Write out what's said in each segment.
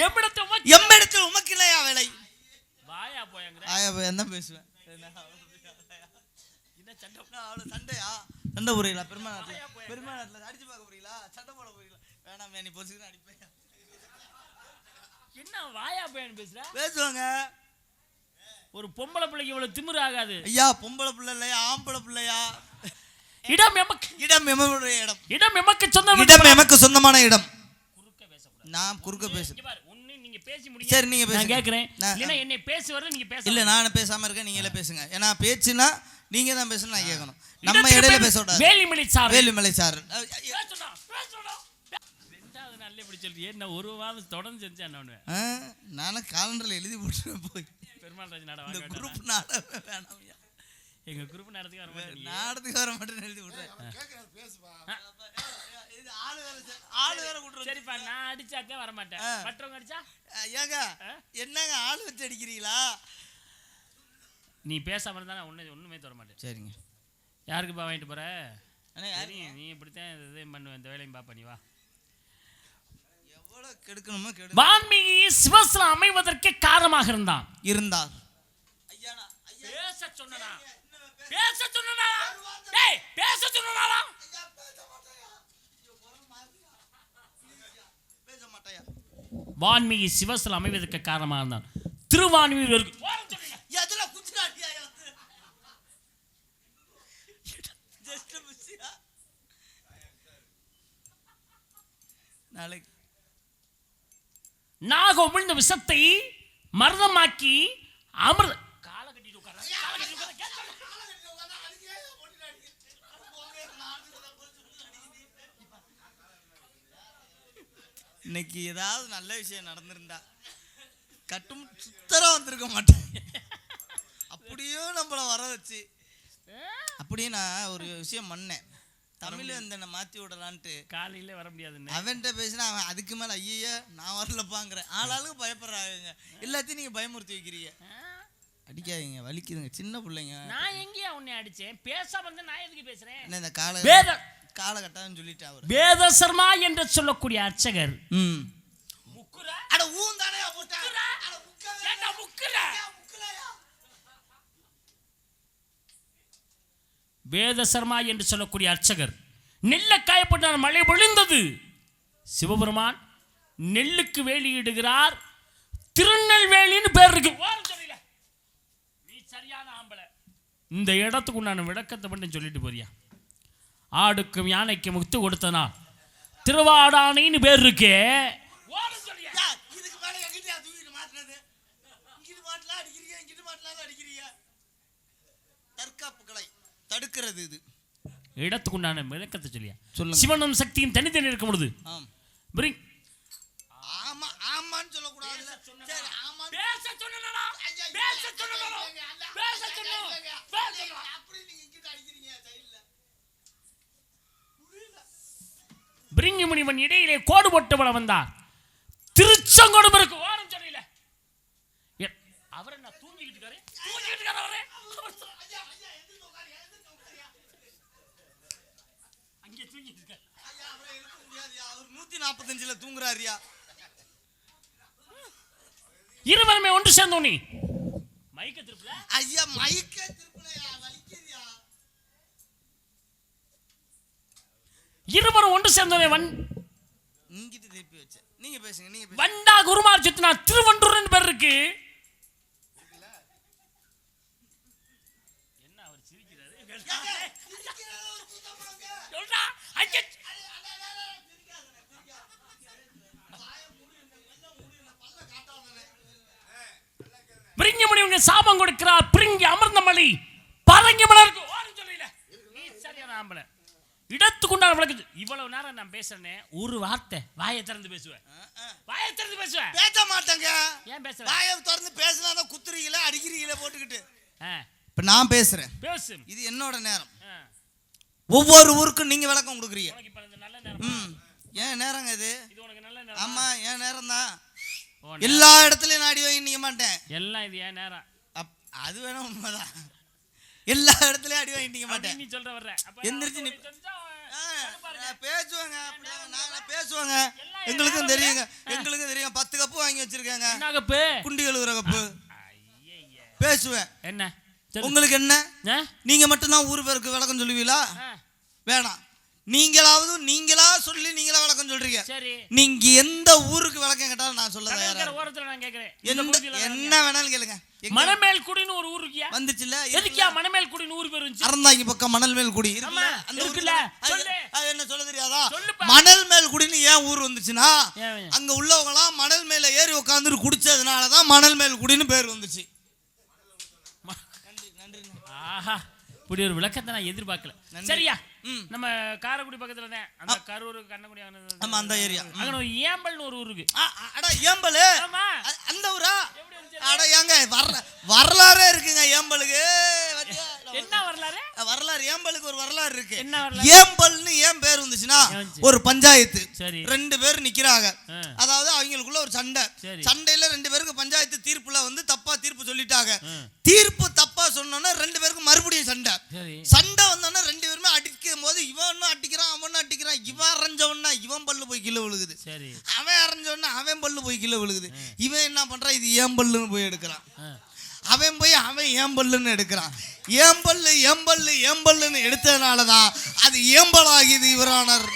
எம்மிடத்தில் உமக்கு இல்லையா வேலை? வாயா போயங்க. ஆயா போய் என்ன பேசுவேன்? சண்டையா? சண்டை போறீங்களா? பெருமாநாட்டில் அடிச்சு பார்க்க போறீங்களா? சண்டை போட போறீங்களா? வேணாம், நீ பொசுக்கு அடிப்பேன். என்ன வாயா போயன்னு பேசுற? பேசுவாங்க. ஒரு பொம்பளை பிள்ளைக்கு இவ்வளவு திமிரு ஆகாது. ஐயா, பொம்பளை பிள்ளை இல்லையா, ஆம்பளை பிள்ளையா? இடம் எமக்கு. இடம் எமனுடைய இடம். இடம் எமக்கு சொந்தமான இடம், எமக்கு சொந்தமான இடம். குறுக்க பேசக்கூடாது. நான் குறுக்க பேசுறேன். ஒண்ணு நீங்க பேசி முடிங்க. சரி, நீங்க பேசுங்க. நான் கேக்குறேன். இல்லனா என்னை பேச வர நீங்க பேச. இல்ல, நான் பேசாம இருக்கேன், நீங்களே பேசுங்க. ஏன்னா பேச்சுனா நீங்க தான் பேசணும், நான் கேட்கணும். நம்ம இடையில பேச கூடாது. வேலிமலை சார். வேலிமலை சார். பேசுடா. ரெண்டாவது நாள்ல இப்படி சொல்றியே, நான் ஒரு வாரம் தொடர்ந்து செஞ்சேன் நான். நானும் காலண்டர்ல எழுதி போட்டுறேன் போய். பெருமாள் ராஜ் நாடகம் இந்த குரூப் நாடகம் வேணாம். எங்க குரூப் நடத்துக்கு வர மாட்டேன். நாடத்துக்கு வர மாட்டேன்னு எழுதி விட்டுறேன். ஆளு வேற விட்டுறேன். சரிப்பா, நான் அடிச்சாக்கே வர மாட்டேன். மற்றவங்க அடிச்சா ஏங்க என்னங்க ஆளு வச்சு அடிக்கிறீங்களா? நீ பேசாம இருந்தா நான் ஒண்ணுமே தர மாட்டேன். சரிங்க. யாருக்குப்பா வாங்கிட்டு போற? யாரையும் நீ இப்படித்தான் இதையும் பண்ணுவேன், இந்த வேலையும் பாப்பா. நீ வா. எவ்வளவு கெடுக்கணுமோ கெடு. வான்மீகி சிவஸ்ல அமைவதற்கு காரணமாக இருந்தார். பேச சொன்னனா? பேச சொன்னனா? டேய், பேச சொன்னனாடா? பேச மாட்டயா? வான்மீகி சிவஸ்ல அமைவதற்கு காரணமாக இருந்தார். திருவான்மீகி நாக உமிழ்ந்த விஷத்தை மருதமாக்கி அமிர்த கால கட்டிட்டு உட்கார. இன்னைக்கு ஏதாவது நல்ல விஷயம் நடந்திருந்தா கட்டும் சுத்தரா வந்திருக்க மாட்டேன். அப்படியே நம்மள வர வச்சு அப்படியே நான் ஒரு விஷயம் பண்ணேன். தமிழ் இந்த மாற்றி விடலான்ட்டு காலையில வர முடியாதுன்னு அவன்கிட்ட பேசினா அவன் அதுக்கு மேலே ஐயா நான் வரலப்பாங்கிறேன். ஆளாளுக்கு பயப்படுறாங்க. எல்லாத்தையும் நீங்கள் பயமுறுத்தி வைக்கிறீங்க. அடிக்காதீங்க, வலிக்குதுங்க, சின்ன பிள்ளைங்க. நான் எங்கேயா உன்னை அடிச்சேன்? பேசாம வந்து நான் எதுக்கு பேசுறேன்? இந்த காலகட்டம் சொல்லிட்டு அவர் வேத சர்மா என்று சொல்லக்கூடிய அர்ச்சகர் வேத சர்மா என்று சொல்லக்கூடிய அர்ச்சகர் நெல்ல காயப்பட்ட மழை பொழிந்தது. சிவபெருமான் நெல்லுக்கு வேலியிடுகிறார். திருநெல்வேலின்னு பேர் இருக்கு. நீ சரியான ஆம்பளை. இந்த இடத்துக்கு நான் விளக்கத்தை மட்டும் சொல்லிட்டு போறியா? ஆடுக்கும் யானைக்கும் முத்து கொடுத்தனா திருவாடானைன்னு பேர் இருக்கே. தடுக்கிறது இது இடத்துக்குண்டான விளக்கத்தை சொல்லியா? சிவனும் சக்தியும் தனித்தனி இருக்கும் பொழுது ஆமா ஆமான்னு சொல்லக்கூடாது. பிரிங்கி முனிவன் இடையிலே கோடு போட்டவள வந்தார். திருச்செங்கோடு இருக்கு. ஓரம் சொல்லல அவரை நான் தூங்கிக்கிட்டு இருக்காரு. அவரே அங்கே தூங்கிட்டு இருக்காரு. 145ல தூங்குறாரியா? இருவருமே ஒன்று சேர்ந்தோனி மைக்க திருப்பல. ஐயா மைக்க திருப்பலையா? வலிக்குதியா? இருவரும் ஒன்று சேர்ந்தோனே இங்கிட்டு திருப்பி வச்ச. நீங்க பேசுங்க, நீங்க பேசுங்க. வண்டா குருமார் சுத்தினா திருவண்டூர்னு பேர் இருக்கு. என்ன அவர் சிரிக்கிறாரு? சொல்றா அங்க பிரிங்கி முனிவனுக்கு சாபம் கொடுக்கிறார். பிரிங்கி அமிர்தமலி பரங்கி மலருக்கு ஓரம் சொல்லல. நீ சரியான ஆம்பளை. இடத்துக்குண்டான விளக்குது. இவ்வளவு நேரம் நான் பேசுறேனே, ஒரு வார்த்தை வாயை திறந்து பேசுவேன். வாயை திறந்து பேசுவேன். பேச மாட்டேங்க. ஏன் பேசல? வாயை திறந்து பேசலாம். குத்துறீங்களா அடிக்கிறீங்களா போட்டுக்கிட்டு? இப்ப நான் பேசுறேன். பேசு. இது என்னோட நேரம். ஒவ்வொரு ஊருக்கும் நீங்க விளக்கம் கொடுக்குறீங்க. உனக்கு இப்ப இந்த நல்ல நேரம். ஏன் நேரங்க இது? இது உனக்கு நல்ல நேரம். ஆமா, ஏன் நேரம் தான். எல்லா இடத்துலயும் நான் அடி வாங்கி நிக்க மாட்டேன். எல்லாம் இது ஏன் நேரம். அது வேணும், உண்மைதான். எல்லா இடத்துலயும் அடி வாங்கி நிக்க மாட்டேன். நீ சொல்ற வர்ற. எந்திரிச்சு பேசுவாங்க நாங்க பேசுவாங்க. எங்களுக்கும் தெரியுங்க, எங்களுக்கும் தெரியும். 10 கப்பு வாங்கி வச்சிருக்கேங்க. என்ன கப்பு? குண்டி கழுவுற கப்பு. பேசுவேன். என்ன உங்களுக்கு என்ன? நீங்க மட்டும் தான் ஊர் பேருக்கு விளக்கம் சொல்லுவீங்களா? வேணாம். நீங்களா சொல்லி நீங்களா விளக்கம் சொல்றீங்க. நீங்க எந்த ஊருக்கு விளக்கம் கேட்டாலும் நான் சொல்ல தயாரா. ஓரத்துல நான் கேக்குறேன். என்ன வேணாலும் கேளுங்க. மணமேல்குடின்னு ஒரு ஊர் இருக்கியா? வந்துச்சுல. எதுக்கியா மணமேல்குடின்னு ஊர் பேர் வந்துச்சு? அறந்தாங்கி பக்கம் மணல்மேல்குடி இருக்குல்ல. அந்த ஊர்ல அது என்ன சொல்ல தெரியாதா? மணல்மேல்குடின்னு ஏன் ஊர் வந்துச்சுன்னா அங்க உள்ளவங்கலாம் மணல் மேல ஏறி உட்கார்ந்து குடிச்சதுனால தான் மணல்மேல்குடின்னு பேர் வந்துச்சு. ஆஹா, இப்படி ஒரு விளக்கத்தை நான் எதிர்பார்க்கல. சரியா? நம்ம காரைக்குடி பக்கத்துல தான் அந்த கரூர் கண்ணங்குடி ஆமா அந்த ஏரியா. அங்க ஒரு ஏம்பல்னு ஒரு ஊர் இருக்கு. அட ஏம்பல் அந்த ஊரா? அட ஏங்க வரலாறே இருக்குங்க ஏம்பலுக்கு. என்ன வரலாறு? வரலாறு ஏம்பலுக்கு ஒரு வரலாறு இருக்கு. என்ன வரலாறு? ஏம்பல்னு ஏன் பேர் வந்துச்சுன்னா ஒரு பஞ்சாயத்து. 2 பேர் நிக்கிறாங்க. அதாவது அவங்களுக்குள்ள ஒரு சண்டையில 2 பேருக்கு பஞ்சாயத்து தீர்ப்புல வந்து தப்பா தீர்ப்பு சொல்லிட்டாங்க. தீர்ப்பு தப்பா சொன்னோன்னா 2 பேருக்கு மறுபடியும் சண்டை வந்தோன்னா 2 பேருமே அடிக்கும் போது இவனும் அடிக்கிறான் அவனும் அடிக்கிறான். இவன் அரைஞ்சவன்னா இவன் பல்லு போய் கீழே விழுகுது. அவன் அரைஞ்சவன்னா அவன் பல்லு போய் கீழே விழுகுது. இவன் என்ன பண்றான்? இது ஏன் பல்லுன்னு போய் எடுக்கிறான். அவன் போய் அவன் ஏம்பல்லுன்னு எடுக்கிறான். ஏம்பல்லுன்னு எடுத்ததுனாலதான் அது ஏம்பலாகிது. இவரானார்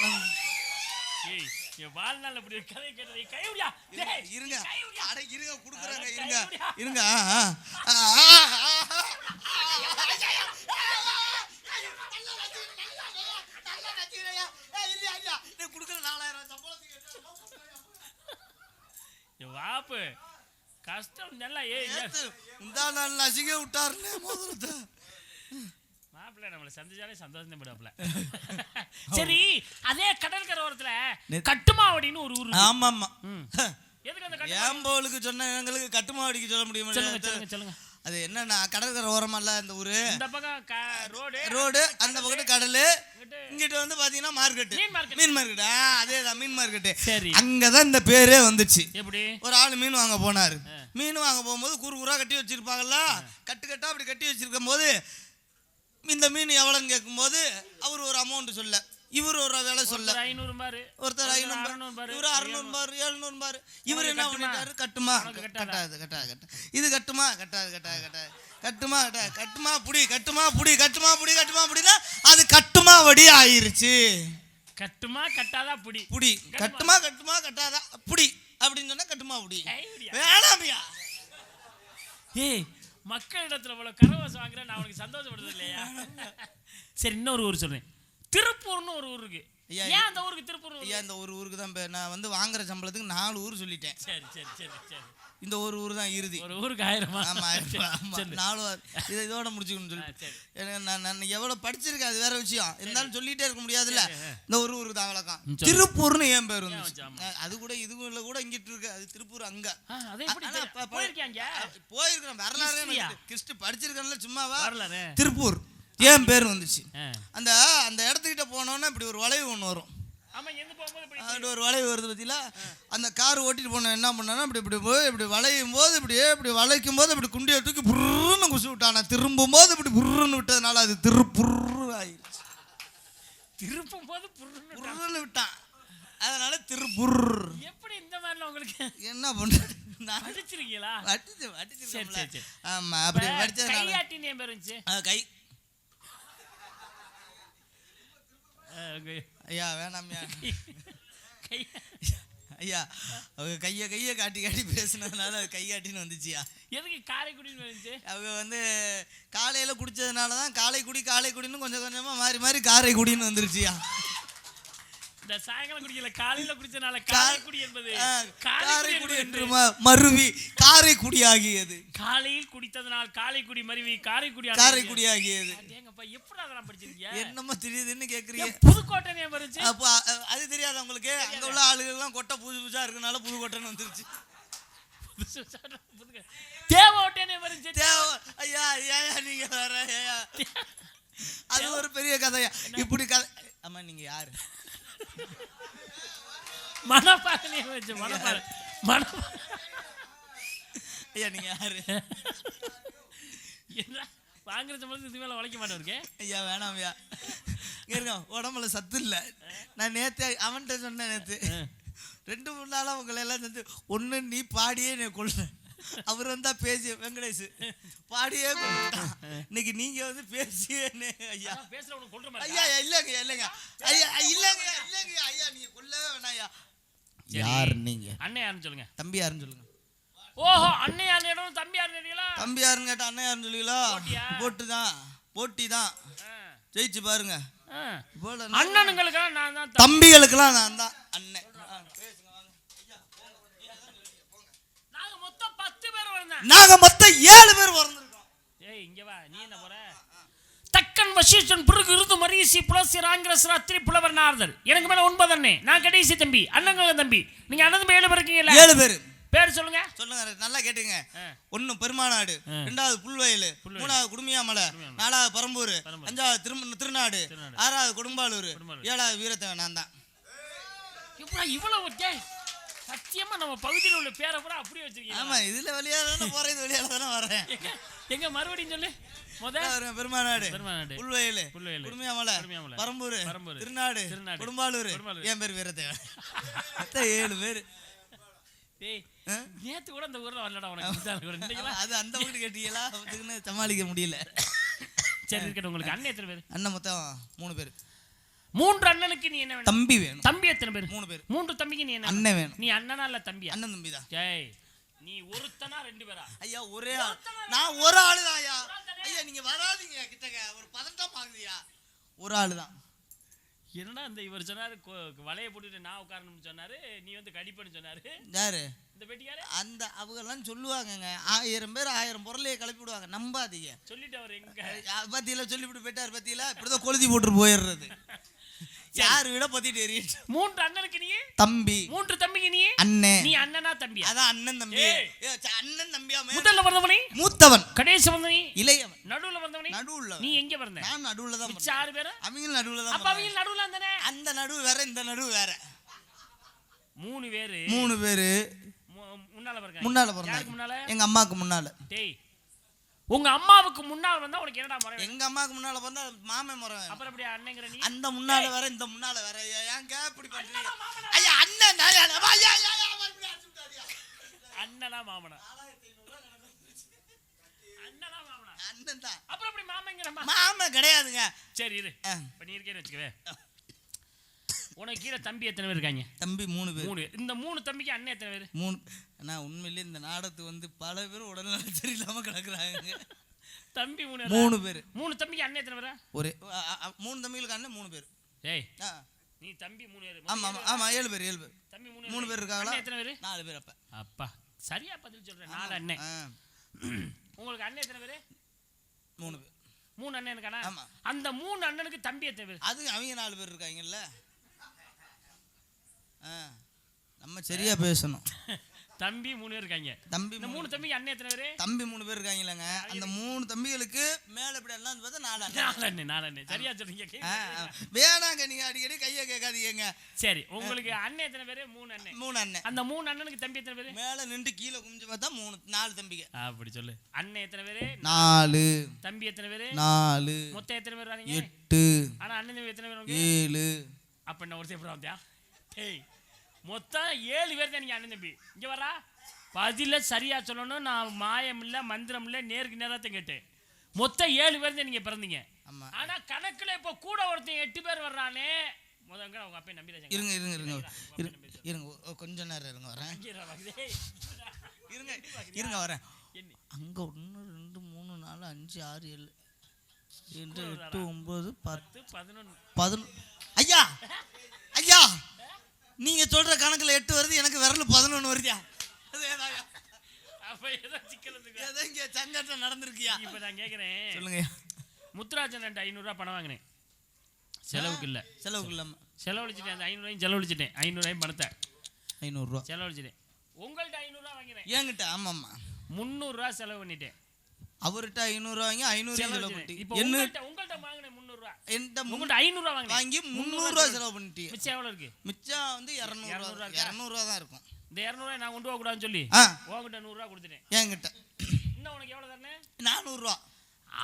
வாழ்நாள் அப்படி கதை கேட்டதை கைவிடியா? இருங்க இருங்க குடுக்குறாங்க. இருங்க வாப்பு கஷ்டம் நல்லா இந்த நாள் நசிக்க விட்டாருன்னு முதல்ல மாப்பிள்ள நம்மளை சந்திச்சாலே சந்தோஷம் விடாப்ல. சரி, அதே கடற்கரை ஓரத்துல கட்டுமாவடின்னு ஒரு ஊர். ஆமா ஆமா. எதுக்கு அந்த ஏம்போலுக்கு சொன்ன எங்களுக்கு கட்டுமாவடிக்கு சொல்ல முடியுமா? சொல்லுங்க. அது என்னன்னா கடற்கரை ஓரமல்ல அந்த ஊரு. இந்த பக்கம் ரோடு அந்த பக்கம் கடலு. இங்கிட்ட வந்து பாத்தீங்கன்னா மார்க்கெட், மீன் மார்க்கெட். அதேதான் மீன் மார்க்கெட். அங்கதான் இந்த பேரே வந்துச்சு. எப்படி? ஒரு ஆளு மீன் வாங்க போனாரு. மீன் வாங்க போகும்போது கூறுகூறா கட்டி வச்சிருப்பாங்கல்ல. கட்டா அப்படி கட்டி வச்சிருக்கும் போது இந்த மீன் எவ்வளோன்னு கேட்கும்போது அவர் ஒரு அமௌண்ட் சொல்ல, இவர் ஒரு விலை சொல்ல. 500 பாரு, ஒருத்தர் 500 பாரு, இவர் 600 பாரு, 700 பாரு. இவர் என்ன பண்ணிட்டாரு? கட்டுமா கட்டாது இது கட்டுமா கட்டுமா புடினா அது கட்டுமா வடி ஆயிருச்சு. கட்டுமா கட்டாதா புடி கட்டுமா கட்டாதா புடி அப்படின்னு சொன்னா கட்டுமா புடி. வேணாமியா? ஏய், மக்களிடத்துல இவ்வளவு கரவாசம் வாங்குற நான் உனக்கு சந்தோஷப்படுறது இல்லையா? சரி, இன்னொரு ஊர் சொல்றேன். திருப்பூர்னு ஒரு ஊர் இருக்கு. ஏன் அந்த ஊருக்கு திருப்பூர்? ஐயா, இந்த ஒரு ஊருக்கு தான் நான் வந்து வாங்குற சம்பளத்துக்கு 4 ஊர் சொல்லிட்டேன். சரி. இந்த ஒரு ஊர் தான் இறுதி. ஒரு ஊருக்கு 1000. ஆமா 4 இதோட முடிச்சுக்கணும்னு சொல்லி நான் எவ்வளவு படிச்சிருக்கேன் அது வேற விஷயம். இருந்தாலும் சொல்லிட்டே இருக்க முடியாதுல்ல. இந்த ஒரு ஊருக்கு தான் வழக்கம். திருப்பூர்னு ஏன் பேர் வந்துச்சு? அது கூட இதுல கூட இங்கிட்டு இருக்கு. அது திருப்பூர் அங்க. போயிருக்கேன். வரலாறு கிறிஸ்து படிச்சிருக்கேன்ல சும்மாவா? திருப்பூர் ஏன் பேர் வந்துச்சு? அந்த அந்த இடத்துக்கிட்ட போனோன்னா இப்படி ஒரு வளைவு ஒன்று வரும். ஒரு வளைவு வருது பத்தியில. அந்த கார் ஓட்டிட்டு போன என்ன பண்ணா இப்படி போய் இப்படி வளையும் போது இப்படி வளைக்கும் போது இப்படி குண்டியை தூக்கி புர்ருன்னு குசு விட்டான. திரும்பும் போது இப்படி புர்ருன்னு விட்டதுனால அது திருப்புர்ரு ஆயிடுச்சு. திருப்பும் போது புர்ருன்னு விட்டான், அதனால திருப்புர். எப்படி இந்த மாதிரி உங்களுக்கு என்ன பண்றது? அடிச்சிருக்கீங்களா? அடிச்சிருக்கேன். ஆமா, அப்படி படிச்சதுனால கையாட்டின்னு பேர் இருந்துச்சு. கை ஐயா வேணாம்யா ஐயா. அவங்க கையை காட்டி பேசுனதுனால அது கையாட்டின்னு வந்துச்சியா. எதுக்கு காரைக்குடின்னு வந்துச்சு? அவங்க வந்து காலையில் குடித்ததுனால தான் காலைக்குடின்னு கொஞ்சம் கொஞ்சமாக மாறி காரைக்குடின்னு வந்துருச்சியா. இந்த சாயங்காலம் குடிக்கல, காலையில குடிச்சனால காரைக்குடி என்பது காரைக்குடி என்று மருவி காரைக்குடி ஆகியது. காலையில் குடித்ததனால் காரைக்குடி மருவி காரைக்குடி ஆகியது. ஏங்கப்பா, எப்படி அதெல்லாம் படிச்சிருக்கீங்க? என்னமோ தெரியுதுன்னு கேக்குறீங்க. புதுக்கோட்டை வருச்சு. அப்போ அது தெரியாது உங்களுக்கு? அங்க உள்ள ஆளுகள் எல்லாம் கொட்டை புதுசா இருக்கனால புதுக்கோட்டைன்னு வந்துருச்சு. தேவோட்டை வருச்சு. ஐயா நீங்க வேற ஐயா, அது ஒரு பெரிய கதையா. இப்படி கதை. ஆமா, நீங்க யாரு? மனப்பாறை வச்சு ஐயா நீங்க யாரு? என்ன வாங்குற சம்பளத்துக்கு இது மேல உழைக்க மாட்டேன். ஐயா வேணாம் ஐயா. இருங்க உடம்புல சத்து இல்லை. நான் நேற்று அவன்கிட்ட சொன்னேன், நேற்று 2-3 நாளாக உங்களை எல்லாம் சேர்ந்து ஒன்று நீ பாடியே நீ கொள்ள. அவர் வந்தா பேசி வெங்கடேஷ் பாடியே கொண்டுட்டான். இன்னைக்கு நீங்க வந்து பேசியே ஐயா பேசல உனக்கு கொல்ற ஐயா இல்லைங்க இல்லைங்க ஐயா இல்லைங்க இல்லைங்க ஐயா நீங்க கொல்லவே வேணாம் ஐயா. யார் நீங்க? அண்ணன் யாருன்னு சொல்லுங்க. தம்பி யாருன்னு சொல்லுங்க. ஓஹோ அண்ணன் யாருன்னு தம்பி யாருன்னு தம்பி யாருன்னு கேட்டா அண்ணன் யாருன்னு சொல்லுவீங்களா? போட்டி தான் ஜெயிச்சு பாருங்க. அண்ணனுங்களுக்கெல்லாம் நான் தான், தம்பிகளுக்கெல்லாம் நான் தான் அண்ணன். நாங்க மொத்தம் 7 பேர் வந்திருக்கோம். ஏய் இங்க வா, நீ என்ன போற? தக்கன் வசிஷ்டன் பிறகு இருந்து மரிசி புலசி ராங்கிரஸ் ராத்திரி புலவர் நாரதர். எனக்கு மேல 9 அண்ணே, நான் கடைசி தம்பி. அண்ணங்க தம்பி. நீங்க அண்ணன் தம்பி 7 பேர் இருக்கீங்கல? 7 பேர். பேர் சொல்லுங்க. சொல்லுங்க நல்லா கேட்டுங்க. 1 பெருமாநாடு, 2வது புல்வயல், 3வது குடுமியாமலை, 4வது பரம்பூர், 5வது திருநாடு, 6வது கொடும்பாலூர், 7வது வீரத்தேவன் நான் தான். இவ்வளவு சத்தியமா நம்ம பகுதியில் உள்ள பேரை கூட அப்படியே வச்சிருக்கீங்க. ஆமா இதுல வெளியால போறேன், இது வெளியால தானே வரேன். எங்க மறுபடியும் சொல்லு. முதல்ல பெருமாநாடு, புல்வயல், குடுமியாமலை, பரம்பூர், திருநாடு, கொடும்பாலூர், என் பேர் வீரத்தேவன். 7 பேர். டேய் நேத்து கூட அந்த ஊர்ல வரலடா உனக்கு. அது அந்த வீட்டு கேட்டீங்களா? அதுக்குன்னு சமாளிக்க முடியல. சரி இருக்கட்டும். உங்களுக்கு அண்ணன் எத்தனை பேர்? அண்ணன் மொத்தம் 3 பேர். 3 அண்ணனுக்கு நீ என்ன வேணும்? தம்பி வேணும். தம்பி எத்தனை பேர்? 3 பேர். 3 தம்பிக்கு நீ என்ன? அண்ணன் வேணும். நீ அண்ணனா இல்ல தம்பியா? அண்ணன் தம்பி தான். ஜெய் நீ ஒருத்தனா 2 பேரா? ஐயா ஒரே ஆள். நான் ஒரு ஆளு தான் ஐயா. ஐயா நீங்க வராதீங்க கிட்டக்க, ஒரு பதட்டம் ஆகுதுயா. ஒரு ஆளு தான். என்னடா இந்த இவர் சொன்னாரு வலைய போட்டுட்டு நான் உட்காரணும்னு சொன்னாரு, நீ வந்து கடிப்பன்னு சொன்னாரு. யாரு இந்த பெட்டியாரு? அந்த அவங்கெல்லாம் சொல்லுவாங்கங்க 1000 பேர் 1000 பொருளையே கிளப்பி விடுவாங்க, நம்பாதீங்க. சொல்லிட்டு அவர் எங்க பத்தியில சொல்லிவிட்டு போயிட்டாரு. பத்தியில இப்படிதான் கொளுத்தி போட்டு போயிடுறது. யாரு விட பத்திட்டு எறிட்டு. 3 அண்ணனுக்கு நீ தம்பி, 3 தம்பிக்கு நீ அண்ணன். நீ அண்ணனா தம்பியா? அதான் அண்ணன் தம்பி. அண்ணன் தம்பியா? முதல்ல வந்தவனே மூத்தவன், கடைசி வந்தவனே இளையவன், நடுவுல வந்தவனே நடுவுல. நீ எங்க வந்த? நான் நடுவுல தான். 6 பேர் அவங்க நடுவுல தான். அப்ப அவங்க நடுவுல வந்தனே. அந்த நடுவு வேற, இந்த நடுவு வேற. 3 பேர் முன்னால பிறந்தாங்க. எங்க அம்மாக்கு முன்னால. டேய் உங்க அம்மாவுக்கு முன்னால வந்தா உனக்கு என்னடா முறை? எங்க அம்மாவுக்கு முன்னால வந்தா மாமே முறை. அப்புறம் எப்படி அண்ணங்கற நீ? அந்த முன்னால வேற, இந்த முன்னால வேற. ஏங்க இப்படி பண்றீங்க? ஐயா அண்ணன் ஐயா ஐயா மறுபடியும் அடிச்சுட்டாடியா. அண்ணனா மாமனா? அண்ணனா மாமனா? அண்ணன் தான். அப்புறம் எப்படி மாமங்கற? மாமா கிடையாதுங்க. சரி இரு. இப்ப நீ இருக்கேன்னு வெச்சுக்கவே. உனக்கு கீழ தம்பி எத்தனை பேர் இருக்காங்க? தம்பி 3 பேர். 3. இந்த 3 தம்பிக்கு அண்ணன் எத்தனை பேர்? 3. நான் உண்மையிலேயே இந்த நாடகத்துக்கு வந்து பல பேர் உடல்நலம் சரியில்லாம கிடக்குறாங்க. தம்பி 3 பேர். 3 தம்பிக்கு அண்ணன் எத்தனை பேரா? ஒரே 3 தம்பிகளுக்கு அண்ணன் 3 பேர். ஏய் நீ தம்பி 3 பேர். ஆமா ஆமா 7 பேர். தம்பி 3 பேர் இருக்காங்களா? எத்தனை பேர்? 4 பேர். அப்பா சரியா பதில் சொல்றேன். 4 அண்ணன். உங்களுக்கு அண்ணன் எத்தனை பேர்? 3 பேர். 3 அண்ணன் இருக்கானா? அந்த 3 அண்ணனுக்கு தம்பி எத்தனை பேர்? அது அவங்க 4 பேர் இருக்காங்கல்ல. நம்ம சரியா பேசணும். தம்பி 3 பேர் இருக்காங்க. தம்பி 3 தம்பிக்கு அண்ணன் எத்தனை பேர்? தம்பி 3 பேர் இருக்காங்கலங்க. அந்த 3 தம்பிகளுக்கு மேல இப்படி எல்லாம் பார்த்தா 4 அண்ணன். சரியா சொல்றீங்க. வேணாங்க நீங்க அடிக்கடி கையை கேட்காதீங்க. சரி உங்களுக்கு அண்ணன் எத்தனை பேர்? 3 அண்ணன். 3 அண்ணன். அந்த 3 அண்ணனுக்கு தம்பி எத்தனை பேர்? மேல நின்று கீழே குமிஞ்சு பார்த்தா 4 தம்பிங்க. அப்படி சொல்லு. அண்ணன் எத்தனை பேர்? 4. தம்பி எத்தனை பேர்? 4. மொத்தம் எத்தனை பேர் வராங்க? 8. ஆனா அண்ணன் தம்பி எத்தனை பேர்? 7. அப்ப என்ன ஒரு சேப்ரா வந்தியா? ஏய் மொத்தம் 7 பேர் தான் நீங்க அண்ணன் தம்பி. இங்க வரா பதில சரியா சொல்லணும். நான் மாயம் இல்ல மந்திரம் இல்ல, நேருக்கு நேரத்தை கேட்டேன். மொத்தம் 7 பேர் தான் நீங்க பிறந்தீங்க. ஆனா கணக்குல இப்ப கூட ஒருத்தன் 8 பேர் வர்றானே. முதல்ல உங்க அப்பா நம்பிராஜ் இருங்க கொஞ்ச நேரம் இருங்க வரேன். இருங்க வரேன். அங்க 1 2 3 4 5 6 7 8 9 10 11 ஐயா ஐயா நீங்க சொல்ற கணக்குல 8 வருது, எனக்கு விரல் 11 வருதியா? அப்ப ஏதோ சிக்கல் இருக்கு. ஏதோ இங்க சங்கடம் நடந்துருக்கியா? இப்ப நான் கேக்குறேன் சொல்லுங்க. முத்துராஜன் 500 ரூபாய் பணம் வாங்கினேன். செலவுக்கு இல்ல. செலவழிச்சிட்டேன். அந்த 500 ரூபாயும் செலவழிச்சிட்டேன். 500 ரூபாயும் பணத்தை 500 ரூபாய் செலவழிச்சிட்டேன். உங்கள்ட்ட 500 ரூபாய் வாங்கினேன். என்கிட்ட ஆமாம்மா 300 ரூபாய் செலவு பண்ணிட்டேன். அவர்கிட்ட 500 ரூபாய் வாங்கி 500 செலவு பண்ணிட்டு உங்கள்ட்ட வாங்கினேன் 300 ரூபாய். என்கிட்ட உங்கள்ட்ட 500 ரூபாய் வாங்கி 300 ரூபாய் செலவு பண்ணிட்டீங்க. மிச்சம் எவ்வளவு இருக்கு? மிச்சம் வந்து 200 ரூபாய் தான் இருக்கும். இந்த 200 ரூபாய் நான் கொண்டு போக கூடாதுன்னு சொல்லி உங்ககிட்ட 100 ரூபாய் கொடுத்துட்டேன். என்கிட்ட இன்னும் உனக்கு எவ்வளவு தரணும்? 400 ரூபாய்.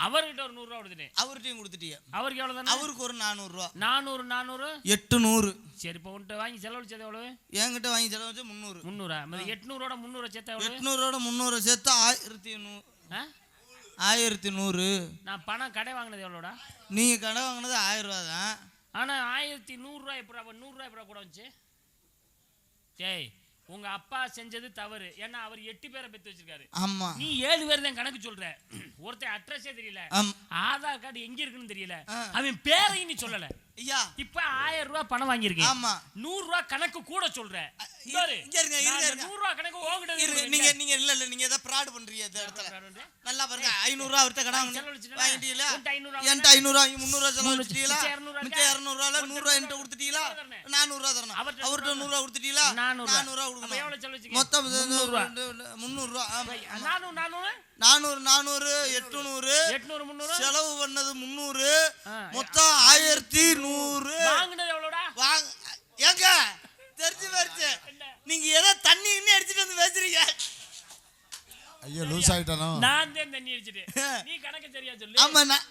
அவர்கிட்ட ஒரு 100 ரூபா கொடுத்துட்டேன். அவர்கிட்டயும் கொடுத்துட்டீங்க. அவருக்கு எவ்வளவு தானே? அவருக்கு ஒரு 400 ரூபா. 400 800. சரி, இப்போ உன்கிட்ட வாங்கி செலவழிச்சது எவ்வளவு? என்கிட்ட வாங்கி செலவழிச்ச 300. 300. அது 800ஓட 300 சேர்த்தா எவ்வளவு? 800ஓட 300 சேர்த்தா 1100. 1100. நான் பணம் கடை வாங்கினது எவ்வளோடா? நீங்க கடை வாங்கினது 1000 ரூபா தான். ஆனா 1100 ரூபாய் எப்படி 100 ரூபாய் எப்படி கூட வந்துச்சு? டேய், உங்க அப்பா செஞ்சது தவறு. ஏன்னா அவர் 8 பேரை பெத்து வச்சிருக்காரு. ஆமா. நீ 7 பேர் தான் கணக்கு சொல்ற. ஒருத்தன் அட்ரஸே தெரியல, ஆதார் கார்டு எங்க இருக்குன்னு தெரியல, அவன் பேரையும் நீ சொல்லல. ஐயா, இப்ப 1000 ரூபாய் பணம் வாங்கியிருக்கேன். ஆமா. 100 ரூபாய் கணக்கு கூட சொல்ற. இங்க இருங்க, 100 ரூபாய் கணக்கு ஓங்கிட்ட நீங்க நீங்க இல்ல நீங்க ஏதோ ஃப்ராட் பண்றீங்க இந்த இடத்துல. நல்லா பாருங்க, 500 ரூபாய் அவர்ட்ட கடன் வாங்கிட்டீங்களா? என்கிட்ட 500 ரூபாய் 300 ரூபாய் செலவழிச்சிட்டீங்களா? மிச்ச 200 ரூபாய்ல 100 ரூபாய் என்கிட்ட கொடுத்துட்டீங்களா? 400 ரூபாய் தரணும். அவர்ட்ட 100 ரூபாய் கொடுத்துட்டீங்களா? 400 ரூபாய் கொடுக்கணும். எவ்வளவு செலவழிச்சீங்க? மொத்தம் 300 ரூபாய். 400 800 800 செலவு பண்ணது 300, மொத்தம் 1100. வாங்குனது எவ்வளவுடா? ஏங்க தெரிஞ்சு போச்சு, நீங்க ஏதோ தண்ணி அடிச்சிட்டு வந்து பேசுறீங்க. ஐயோ லூஸ் ஆயிட்டானோ? நான் தான் தண்ணி அடிச்சிட்டேன். நீ கணக்கு சரியா சொல்லு. ஆமா நான்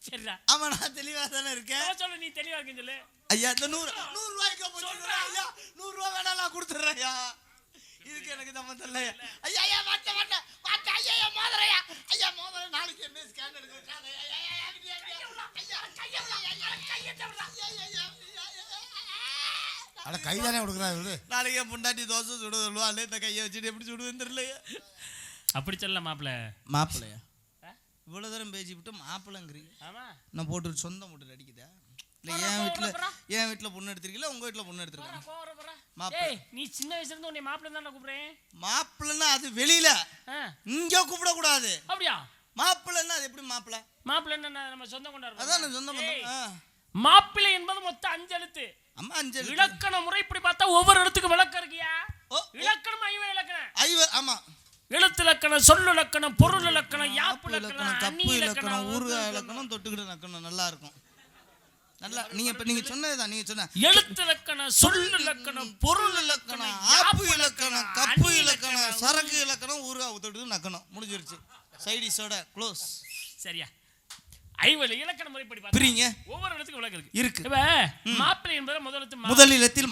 சரிடா. ஆமா நான் தெளிவா தானே இருக்கேன். சொல்லு, நீ தெளிவா இருக்கேன்னு சொல்லு. ஐயா இந்த 100 ரூபாய்க்கு போடுறேன். ஐயா 100 ரூபாய் வேணா நான் கொடுத்துறேன். ஐயா இதுக்கு எனக்கு சம்பந்தம் இல்ல. ஐயா ஐயா மாட்ட ஐயா மோதரையா. ஐயா மோதர நாளைக்கு என்ன ஸ்கேன் எடுக்க வச்சாங்க. அட கை தானே கொடுக்குறா இவரு. நாளைக்கு பொண்டாட்டி தோசை சுட சொல்லுவா. அல்ல இந்த கையை வச்சுட்டு எப்படி சுடுவேன்னு தெரியலையா? அப்படி சொல்ல மாப்பிள்ளையா இவ்வளவு தூரம் பேசி விட்டு மாப்பிள்ளைங்கிறீங்க. ஆமா, நான் போட்டு சொந்தம் போட்டு அடிக்குதா? இல்ல என் வீட்டுல பொண்ணு எடுத்திருக்கீங்களா உங்க வீட்டுல பொண்ணு எடுத்திருக்காங்க? மாப்பிள்ளை, நீ சின்ன வயசுல இருந்து உன்னை மாப்பிள்ளை தான் கூப்பிடுறேன். மாப்பிள்ளைன்னா அது வெளியில, இங்க கூப்பிட கூடாது. அப்படியா? மாப்பிள்ளைன்னா அது எப்படி மாப்பிள்ளை? மாப்பிள்ளைன்னா நம்ம சொந்தம் கொண்டாடுறோம். அதான் சொந்தம் பந்தம். மாப்பிள்ளை என்பது மொத்தம் 5 எழுத்து. அம்மா 5 எழுத்து. இலக்கண முறை இப்படி பார்த்தா ஒவ்வொரு இடத்துக்கு விளக்கம் இருக்கியா? இலக்கணம் 5 இலக்கணம். ஆமா. எழுத்து இலக்கணம், சொல்லு இலக்கணம், பொருள் இலக்கணம், யாப்பு இலக்கணம், கப்பு இலக்கணம், ஊறுகாய் இலக்கணம், தொட்டுக்கிட்டு இலக்கணம். நல்லா இருக்கும். நல்லா நீங்க சொன்னதுதான். நீங்க சொன்ன எழுத்து இலக்கணம், சொல்லு இலக்கணம், பொருள் இலக்கணம், ஆப்பு இலக்கணம், கப்பு இலக்கணம், சரக்கு இலக்கணம், ஊறுகாய் தொட்டுக்கிட்டு நக்கணும். முடிஞ்சிருச்சு. சைடிஸோட க்ளோஸ். சரியா? 5 இலக்கண முறைப்படி பாருங்க. ஒவ்வொரு இடத்துக்கு விளக்கம் இருக்கு. இப்ப மாப்பிள்ளை என்பது முதல் எழுத்தில்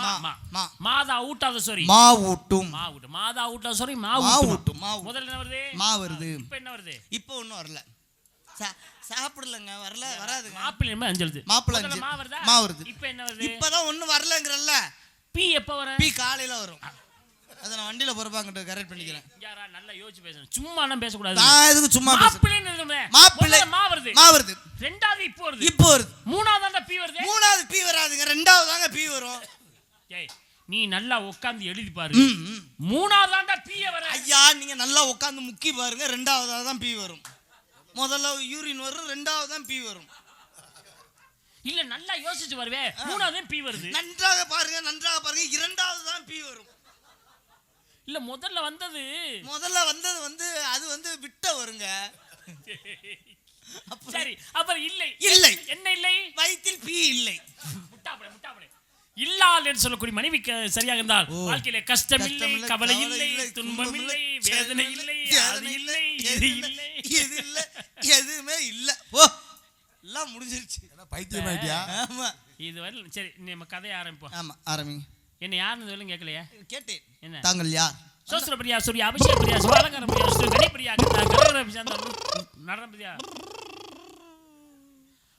மாதா ஊட்டாத சொறி மா ஊட்டும். மாதா ஊட்டாத சொறி மா ஊட்டும். முதல்ல என்ன வருது? மா வருது. இப்போ என்ன வருது? இப்போ ஒண்ணும் வரல. சாப்பிடலங்க, வராதுங்க. மாப்பிள்ளை என்பது 5 எழுத்து. மாப்பிள்ளை மா வருது. இப்போ என்ன வருது? இப்பதான் ஒண்ணும் வரலங்கறல்ல. பி எப்ப வரும்? பி காலையில வரும். அத நான் வண்டியில போறப்பாங்கிட்ட கரெக்ட் பண்ணிக்கிறேன். யாரா நல்லா யோசிச்சு பேசணும். சும்மா நான் பேச கூடாது. நான் எதுக்கு சும்மா பேச? மாப்பிள்ளை மா வருது. ரெண்டாவது இப்போ வருது. மூணாவது பி வருது. மூணாவது பி வராதுங்க, ரெண்டாவது தாங்க பி வரும். ஏய், நீ நல்லா உட்கார்ந்து எழுதி பாரு. மூணாவது பி வர. ஐயா நீங்க நல்லா உட்கார்ந்து முக்கி பாருங்க, ரெண்டாவதா தான் பி வரும். முதல்ல யூரின் வரும், ரெண்டாவது தான் பி வரும். இல்ல நல்லா யோசிச்சு வருவே, மூணாவது பி வருது. நன்றாக பாருங்க, இரண்டாவது தான் பி வரும். இல்ல முதல்ல வந்தது வந்து அது விட்ட வருங்க. சரி, அப்புறம் இல்லை என்ன இல்லை? வயிற்றில் பீ இல்லை. முட்டாப்படை இல்லால் என்று சொல்லக்கூடிய மனைவிக்கு சரியாக இருந்தால் வாழ்க்கையில கஷ்டம் இல்லை, கவலை இல்லை, துன்பம் இல்லை, வேதனை இல்லை, அது இல்லை, இது இல்லை, எதுவுமே இல்ல. ஓ எல்லாம் முடிஞ்சிருச்சு. பைத்தியம் ஆயிட்டியா? ஆமா. இது வரல. சரி, நம்ம கதையை ஆரம்பிப்போம். ஆமா, ஆரம்பிங்க. என்ன யாருன்னு சொல்லுங்க. கேட்கலையா? கேட்டேன். என்ன தாங்கள் யார்? சோஸ்திர பிரியா, சூர்யா, அபிஷேக் பிரியா, சிவாலங்கர பிரியா, கணி பிரியா, கரகர பிரியா, நடன பிரியா,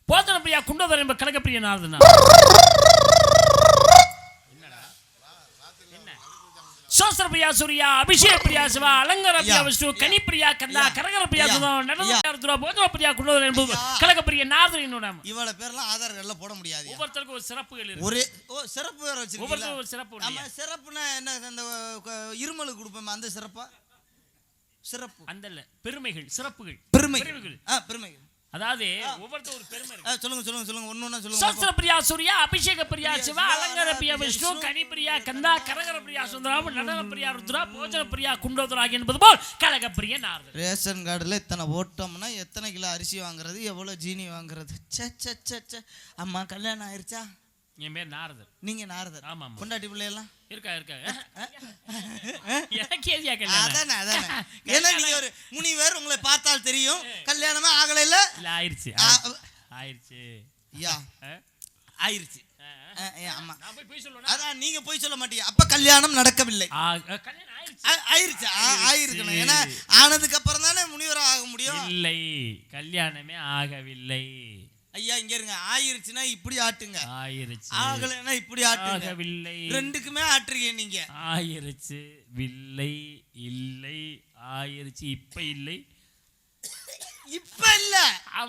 போதன பிரியா, குண்டோதர என்ப கனக பிரியா, நாரதனா. சோஸ்திர பிரியா, சூர்யா, அபிஷேக் பிரியா, சிவா, அலங்கர பிரியா, விஷ்ணு, கனி பிரியா, கந்தா, கரகர பிரியா, நடன பிரியா, போதன பிரியா, குண்டோதர என்ப கனக பிரியா, நாரதனா. இவ்வளவு பேர்லாம் ஆதார் கார்டுல போட முடியாது. ஒவ்வொருத்தருக்கும் ஒரு சிறப்புகள் இருக்கு. ஒரே சிறப்பு வேற வச்சிருக்கீங்க. ஒவ்வொருத்தருக்கும் ஒரு சிறப்பு. நம்ம சிறப்புனா என்ன? அந்த இருமலுக்கு கொடுப்போம் அந்த சிறப்பா? சிறப்பு அந்த இல்ல, பெருமைகள், சிறப்புகள், பெருமைகள். அதாவது ஒவ்வொருத்தரும் ஒரு பெருமை இருக்கு. சொல்லுங்க ஒண்ணு சொல்லுங்க. சோஸ்திர பிரியா, சூர்யா, அபிஷேக பிரியா, சிவா, அலங்கர பிரியா, விஷ்ணு, கனி பிரியா, கந்தா, கரகர பிரியா, சுந்தரம், நடன பிரியா, ருத்ரா, போஜன பிரியா, குண்டோதரா என்பது போல் கலக பிரியா, நாரதன். ரேஷன் கார்டுல இத்தனை ஓட்டம்னா எத்தனை கிலோ அரிசி வாங்குறது, எவ்வளவு ஜீனி வாங்குறது? அம்மா கல்யாணம் ஆயிருச்சா? என் பேர் நாரதர். நீங்க நாரதர்? ஆமா. பொண்டாட்டி பிள்ளையெல்லாம் இருக்கா எனக்கு ஏதியா கல்யாணம்? அதானே ஏன்னா நீங்க ஒரு முனிவர், உங்களை பார்த்தால் தெரியும். கல்யாணமே ஆகல இல்ல? ஆயிருச்சு ஐயா ஆயிருச்சு. ஆமா நான் போய் சொல்லுவேன். அதான் நீங்க போய் சொல்ல மாட்டீங்க. அப்ப கல்யாணம் நடக்கவில்லை. கல்யாணம் ஆயிருச்சு ஆயிருக்கணும். ஏன்னா ஆனதுக்கு அப்புறம் தானே முனிவராக ஆக முடியும். இல்லை, கல்யாணமே ஆகவில்லை. ஐயா இங்க இருங்க. ஆயிருச்சுன்னா இப்படி ஆட்டுங்க, ஆயிருச்சு. ஆகலைன்னா இப்படி ஆட்டுங்க. ஆகவில்லை. ரெண்டுக்குமே ஆட்டுறீங்க நீங்க. ஆயிருச்சு, வில்லை, இல்லை, ஆயிருச்சு, இப்ப இல்லை, இப்ப இல்ல.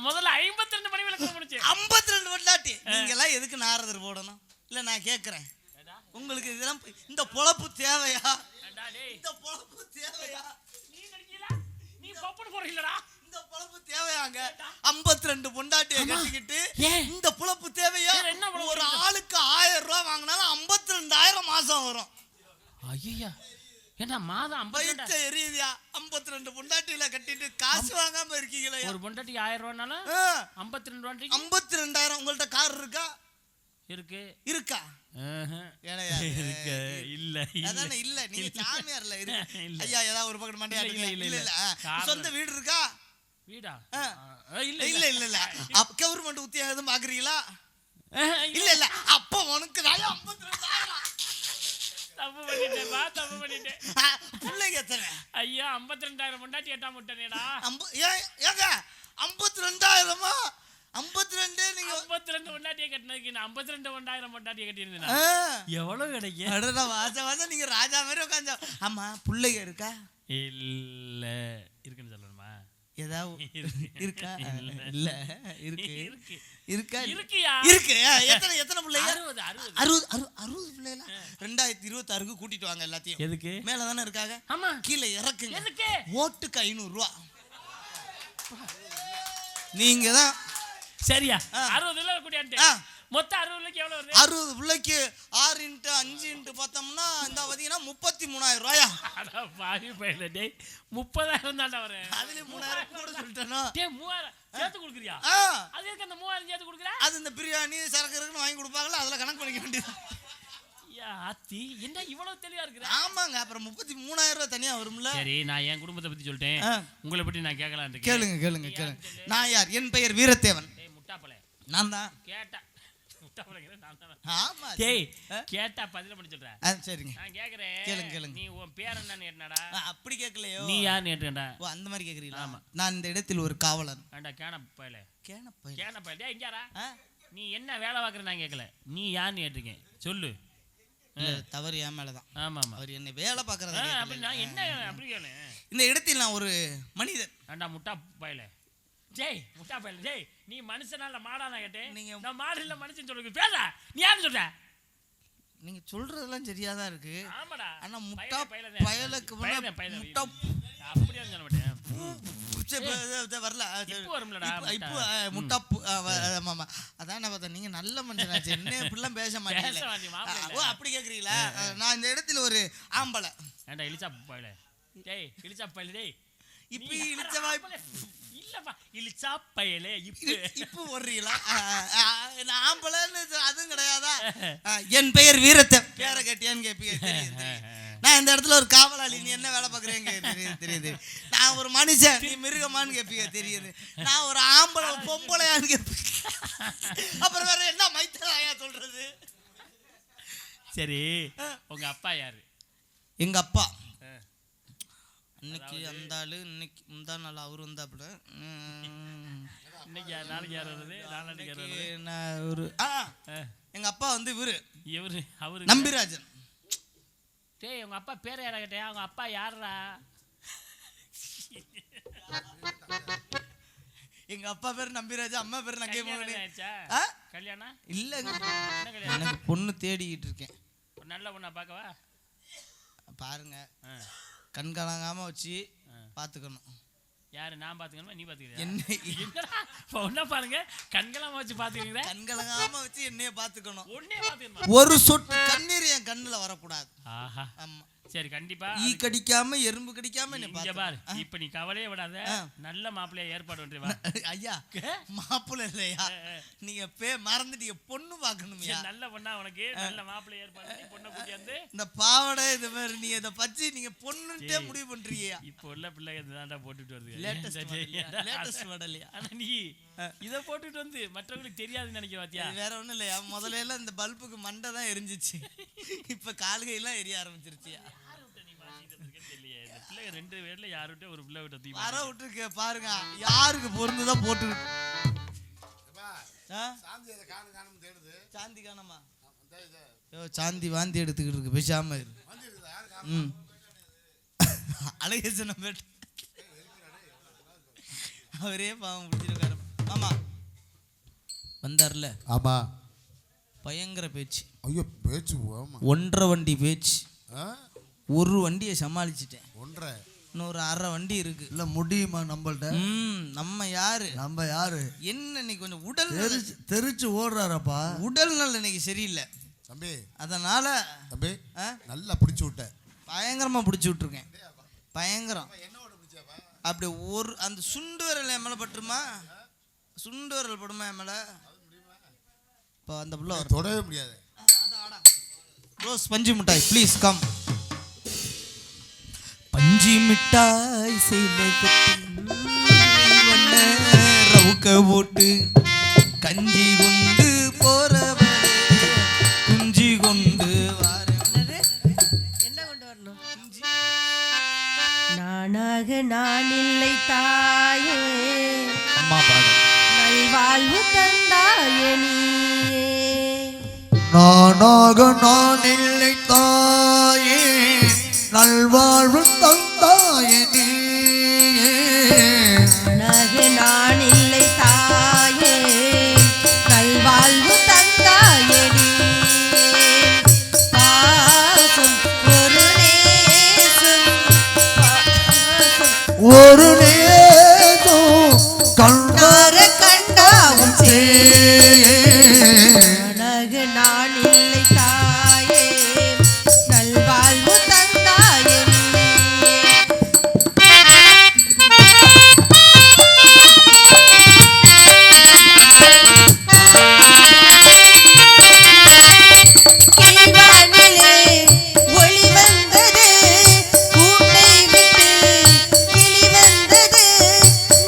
முதல்ல 52 மணி விளக்கு முடிச்சு 52 வட்டாட்டி. நீங்க எல்லாம் எதுக்கு நாரதர் போடணும்? இல்ல நான் கேக்குறேன், உங்களுக்கு இதெல்லாம் இந்த பொழப்பு தேவையா? இந்த பொழப்பு தேவையா? நீ பப்பன் போறீங்களா? இந்த பொழப்பு தேவையாங்க? 52 பொண்டாட்டியை கட்டிக்கிட்டு இந்த பொழப்பு தேவையா? ஒரு ஆளுக்கு 1000 ரூபாய் வாங்கினாலும் 52,000 மாசம் வரும். ஐயா என்ன மாதம் 52 எரியுதியா? 52 பொண்டாட்டியில கட்டிட்டு காசு வாங்காம இருக்கீங்களா? ஒரு பொண்டாட்டிக்கு 1000 ரூபாய்னால 52 ரூபாய். 52,000. உங்கள்ட்ட கார் இருக்கா? இருக்கு. இருக்கா? இருக்கு. இல்ல அதானே இல்ல. நீங்க சாமியார்ல இருக்கு. ஐயா ஏதாவது ஒரு பக்கம் மண்டையா? இல்ல இல்ல. சொந்த வீடு இருக்கா? வீடா? இல்ல இல்ல இல்ல இல்ல. கவர்மெண்ட் உத்தியோகம் எதுவும் பாக்குறீங்களா? இல்ல இல்ல. அப்ப உனக்கு 52,000. தப்பு பண்ணிட்டேன். பிள்ளைங்க எத்தனை? ஐயா 52,000 பொண்டாட்டி எட்டாம விட்டனேடா. ஏங்க 52,000மா? 52 நீங்க 52 பொண்டாட்டியை கட்டினதுக்கு நான் 52,000 பொண்டாட்டியை கட்டியிருந்தேன். எவ்வளவு கிடைக்கும்? அடடா வாசம் நீங்க ராஜா மாதிரி உட்காந்து. ஆமா பிள்ளைங்க இருக்கா? இல்ல. இருக்குன்னு சொல்லணுமா? ஏதாவது இருக்கா? இல்ல இருக்கு. இருக்கா? இருக்கியா? இருக்கு. எத்தனை பிள்ளைங்க? 60 பிள்ளைகளா? 2026க்கு கூட்டிட்டு வாங்க எல்லாத்தையும். எதுக்கு? மேல தானே இருக்காங்க. ஆமா. கீழே இறக்குங்க. எதுக்கு? ஓட்டுக்கு 500 ரூபா. நீங்க தான் சரியா? 60 இல்ல கூட்டியான்ட்டு. மொத்தம் 60 பிள்ளைக்கு எவ்வளவு வருது? 60 பிள்ளைக்கு 6 × 5 × பார்த்தோம்னா இந்த பாத்தீங்கன்னா 33,000 ரூபாயா? அட பாவி பையல டேய், 30,000 தான்டா வரும். அதுல 3,000 கூட சொல்லிட்டேனோ. டேய் 3,000 சேர்த்து கொடுக்குறியா? அது எதுக்கு அந்த 3,000 சேர்த்து கொடுக்குற? அது இந்த பிரியாணி சரக்கு இருக்குன்னு வாங்கி கொடுப்பாங்கல, அதுல கணக்கு பண்ணிக்க வேண்டியது. யா ஆத்தி, என்ன இவ்வளவு தெளிவா இருக்குற? ஆமாங்க. அப்புறம் 33,000 ரூபாய் தனியா வரும்ல. சரி, நான் என் குடும்பத்தை பத்தி சொல்லிட்டேன். உங்களை பத்தி நான் கேட்கலாம் இருக்கேன். கேளுங்க. நான் யார்? என் பெயர் வீரத்தேவன். டேய் முட்டாப்பளே. நான் தான். கேட்டா முட்டாப்பளேங்கற நான் தான். ஆமா. டேய் கேட்டா பதில பண்ணி சொல்றேன். சரிங்க. நான் கேக்குறேன். கேளுங்க. நீ உன் பேர் என்னன்னு கேட்டனடா? அப்படி கேட்கலையோ. நீ யார் கேட்டடா? ஓ அந்த மாதிரி கேக்குறீங்களா? ஆமா. நான் இந்த இடத்தில் ஒரு காவலன். ஏண்டா கேனப்பையில. கேனப்பையில. டேய் இங்கடா. நீ என்ன வேலை பார்க்கற நான் கேட்கல. நீ யார்னு கேட்டிருக்கேன். சொல்லு. இல்ல தவறு என் மேலதான். ஆமா. அவர் என்ன வேலை பார்க்கறதா கேட்கல. அப்படி நான் என்ன அப்படி கேளு. இந்த இடத்தில் நான் ஒரு மனிதன். ஏண்டா முட்டாப்பையில. ஜெய் முட்டாப்பையில. ஜெய் நீ மனுஷனால மாடானா கேட்டேன். நான் மாடு இல்ல மனுஷன் சொல்லுங்க. பேச நீ யாரு சொல்ற? நீங்க சொல்றதெல்லாம் சரியாதான் இருக்கு. ஆமாடா. ஆனா முட்டாப்பையலுக்கு முட்டா அப்படியே சொல்ல மாட்டேன். வரல. இப்போ வரும்லடா. இப்போ முட்டாப்பு. ஆமா அதான் நான் பார்த்தேன். நீங்க நல்ல மனுஷனாச்சு. என்ன இப்படிலாம் பேச மாட்டீங்க. ஓ அப்படி கேக்குறீங்களா? நான் இந்த இடத்துல ஒரு ஆம்பளை. ஏண்டா இலிச்சா பையல. டேய் இலிச்சா பையல. டேய் இப்போ இலிச்சவா இல்லப்பா இலிச்சா பையலே. இப்போ வர்றீங்களா? நான் ஆம்பளைன்னு அதுவும் கிடையாதா? என் பெயர் வீரத்தேவன். பேரை கேட்டியான்னு கேப்பீங்க. தெரியுது. நான் இந்த இடத்துல ஒரு காவலாளி. நீ என்ன வேலை பார்க்குறேங்க தெரியுது. நான் ஒரு மனுஷன். நீ மிருகமானு கேப்பீங்க. தெரியுது. நான் ஒரு ஆம்பளை பொம்பளையான்னு கேப்பீங்க. அப்புறம் வேற என்ன மைத்தராயா சொல்றது? சரி உங்க அப்பா யாரு? எங்க அப்பா இன்னைக்கு அந்த ஆளு. இன்னைக்கு முந்தா நாள் அவரு வந்தாப்புல. இன்னைக்கு நாளைக்கு யார் வருது? நாளைக்கு யார் வருது? நான் ஒரு எங்க அப்பா வந்து இவரு அவரு நம்பிராஜன். டேய் உங்க அப்பா பேரை யாரா கேட்டேன்? அவங்க அப்பா யாரா? எங்க அப்பா பேர் நம்பிராஜன், அம்மா பேர் நங்கை மோகனி. கல்யாணம் இல்லங்க. எனக்கு பொண்ணு தேடிக்கிட்டு இருக்கேன். நல்ல பொண்ணா பார்க்கவா? பாருங்க கண்கலங்காம வச்சு பாத்துக்கணும். யாரு? நான் பாத்துக்கணுமா நீ பாத்துக்கிறியா? என்னடா பொண்ணா பாருங்க கண்கலங்காம வச்சு பாத்துக்கிறீங்க. கண்கலங்காம வச்சு என்னைய பாத்துக்கணும். ஒண்ணே பாத்துக்கணும். ஒரு சொட்டு கண்ணீர் என் கண்ணுல வரக்கூடாது. ஆஹா. ஆமா. சரி கண்டிப்பா ஈ கடிக்காம எறும்பு கடிக்காம இங்க பாரு. இப்ப நீ கவலையே விடாத, நல்ல மாப்பிள்ளைய ஏற்பாடு பண்றே வா. ஐயா மாப்பிள்ளை இல்லையா, நீங்க மறந்துட்டீங்க, பொண்ணு பாக்கணும்யா. நல்ல பொண்ணா உனக்கு நல்ல மாப்பிள்ளை ஏற்பாடு பண்ணி பொண்ணை கூட்டி வந்து இந்த பாவடை இது மாதிரி நீங்க இத பத்தி நீங்க பொண்ணுட்டே முடிவு பண்றீங்க. இப்போ உள்ள பிள்ளைங்க இதாண்டா போட்டுட்டு வருது, லேட்டஸ்ட் மாடல்யா. ஆனா நீ இத போட்டுட்டு வந்து மற்றவங்களுக்கு தெரியாதுன்னு நினைக்க பாத்தியா? வேற ஒண்ணும் இல்லையா, முதல்ல எல்லாம் இந்த பல்புக்கு மண்டை தான் எரிஞ்சிச்சு, இப்ப கால்கையெல்லாம் எரிய ஆரம்பிச்சிருச்சியா. ரெண்டு பேர்ல யாருட்ட ஒரு பிள்ளை விட்ட தீ வர விட்டுருக்க பாருங்க, யாருக்கு பொருந்துதான் போட்டு சாந்தி காணமா. சாந்தி வாந்தி எடுத்துக்கிட்டு இருக்கு, பேசாம இரு. அழகேசன பேட்டு அவரே பாவம் பிடிச்சிருக்காரு. ஆமா வந்தார்ல, ஆமா பயங்கர பேச்சு. ஐயோ பேச்சு 1.5 வண்டி பேச்சு. ஒரு வண்டியை சமாளிச்சுட்டேன், இன்னொரு 1/2 வண்டி இருக்கு. இல்ல முடியுமா நம்மள்ட்ட? நம்ம யாரு என்ன நீ கொஞ்சம் உடல் தெரிச்சு ஓடுறாரப்பா. உடல் நல்ல இன்னைக்கு சரியில்லை தம்பி, அதனால தம்பி நல்லா பிடிச்சு விட்ட, பயங்கரமா பிடிச்சி விட்டுருக்கேன். பயங்கரம். அப்படி ஒரு அந்த சுண்டு விரல் என் மேல பட்டுருமா, சுண்டு விரல் படுமா என் மேல. இப்போ அந்த புள்ள தொடவே முடியாது. ரோஸ் பஞ்சு மிட்டாய் ப்ளீஸ் கம். பஞ்சி மிட்டாய் சேலை கட்டி ரவுக்க போட்டு கஞ்சி கொண்டு போறவரே குஞ்சி கொண்டு என்ன கொண்டு வரணும்? நானாக நான் இல்லை தாயே, அம்மா பாடு. நல்வாழ்வு தந்தாயே நீயே. நானாக நான் இல்லை தாயே, நல்வாழ்வு தந்தாயே நீயே. நானாக நான் இல்லை தாயே, நல்வாழ்வு தந்தாயே நீயே. பாசம் ஒரு நேசம், ஒரு நேசம் கண்டார கண்டாவும் சே. நானாக நான் இல்லை தாயே, நல்வாழ்வு தந்தாயே நீயே. கிளிவானிலே ஒளி வந்தது, கூட்டை விட்டு கிளி வந்தது.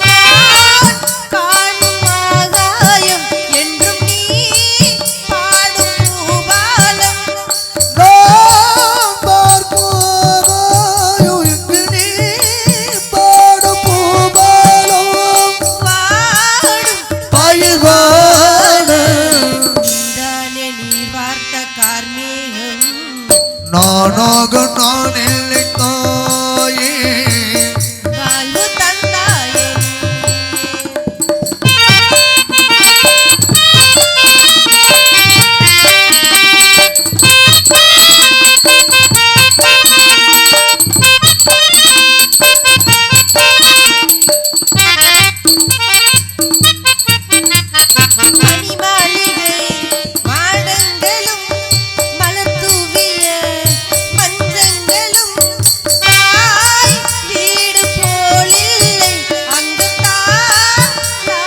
நான் காணும் ஆகாயம் என்றும் நீ பாடும் பூபாலம். நான் பார்க்கும் இங்கு நீ பாடு பூபாலம் பாடும் பயிர்வான தானே நீர் வார்த்த கார்மேகம். நானாக நான் இல்லை தாயே, வாழ்வு தந்தாயே மணி மாளிகை மாடங்களும் மலர் தூவிய மஞ்சங்களும் தாய் வீடு போலில்லை, அங்கு நாட்டாளில்லை.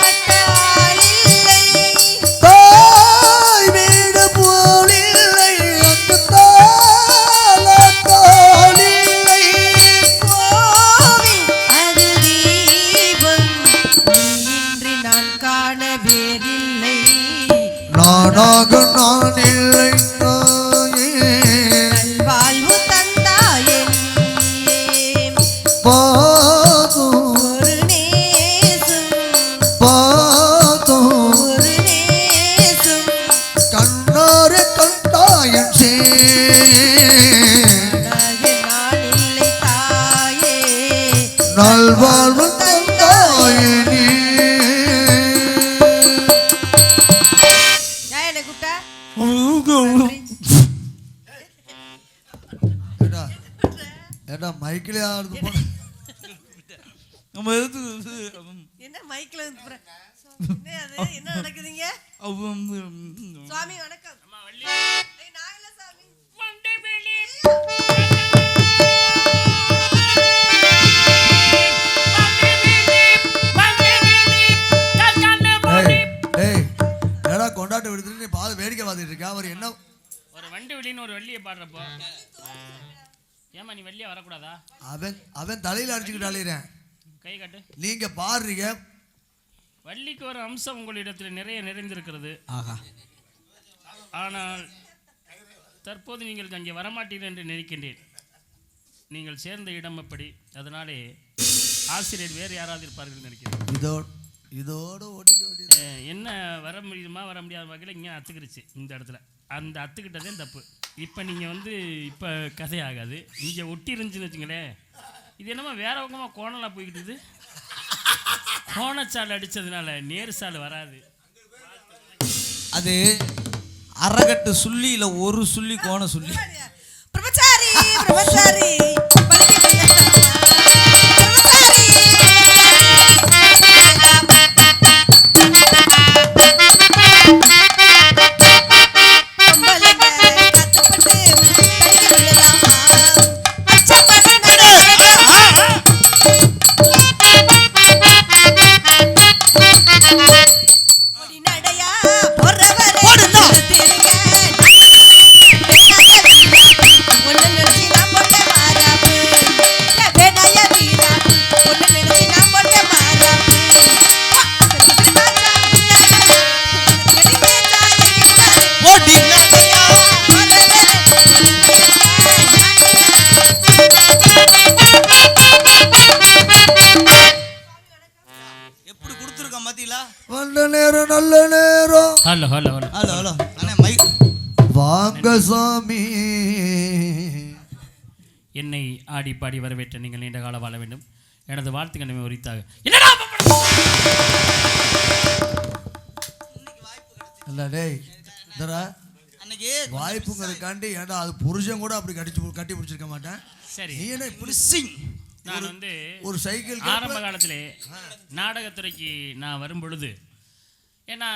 தாய் வீடு போலில்லை, அங்கு தாளாட்டாலில்லை. கோவில் அது தீபம், நீயின்றி நான் காண வேறில்லை. நானாக நான் இல்லை தாயே, நல்வாழ்வு தந்தாயே நீயே. பாதும் ஒரு நேசம், பாதும் ஒரு நேசம். கண்ணார கண்டாயம் சே. நானாக நான் இல்லை தாயே, நல்வாழ்வு தந்தாயே நீ. ஏன் என்னை கூப்பிட்டா? ஏடா மைக்கிலே ஆடுது நம்ம எதுக்கு என்ன மைக்ல வந்து என்ன அது? என்ன நடக்குதுங்க? சுவாமி வணக்கம். அம்மா வள்ளி ஏய், நான் இல்ல சாமி. மண்டை மேலே வானவெளின்னு ஒரு வெள்ளியை பாடுறப்போ ஏமா நீ வெள்ளியா வரக்கூடாதா? அவன் தலையில அடிச்சுக்கிட்டு அலையிறேன். கை காட்டு. நீங்க பாடுறீங்க. வள்ளிக்கு ஒரு அம்சம் உங்களிடத்தில் நிறைய நிறைந்திருக்கிறது. ஆஹா. ஆனால் தற்போது நீங்கள் அங்கே வரமாட்டீர்கள் என்று நினைக்கின்றேன். நீங்கள் சேர்ந்த இடம் அப்படி, அதனாலே ஆசிரியர் வேறு யாராவது இருப்பார்கள் நினைக்கிறேன். இதோட ஓட்டிக்க வேண்டியது. என்ன வர முடியுமா வர முடியாத வகையில் இங்கே அத்துக்கிடுச்சு இந்த இடத்துல. அந்த அத்துக்கிட்டதே தப்பு. இப்போ நீங்கள் வந்து இப்போ கதையாகாது. இங்கே ஒட்டி இருந்துச்சுன்னு வச்சுங்களேன். இது என்னமோ வேற பக்கமாக கோணலாக போய்கிட்டுது. கோணச்சால் அடித்ததுனால நேரு சால் வராது. அது அரைக்கட்டு சுள்ளி இல்லை ஒரு சுள்ளி கோண சுள்ளி. பிரம்மச்சாரி பிரம்மச்சாரி hello hello hello hello hello அண்ணே மைக் வாங்க சாமி. என்னை ஆடி பாடி வரவேற்ற நீங்கள் நீண்ட காலம் வாழ வேண்டும். எனது வாழ்த்துக்களை உரித்தாக. என்னடா இல்ல டேய் இதரா அன்னைக்கு வாய்ப்புங்கிறதுக்காண்டி ஏன்டா அது புருஷன் கூட அப்படி கட்டி பிடிச்சிருக்க மாட்டேன். சரி, நீ என்ன இப்படி நான் வந்து ஒரு சைக்கிள் ஆரம்ப காலத்திலே நாடகத்துறைக்கு நான் வரும் பொழுது, ஏன்னா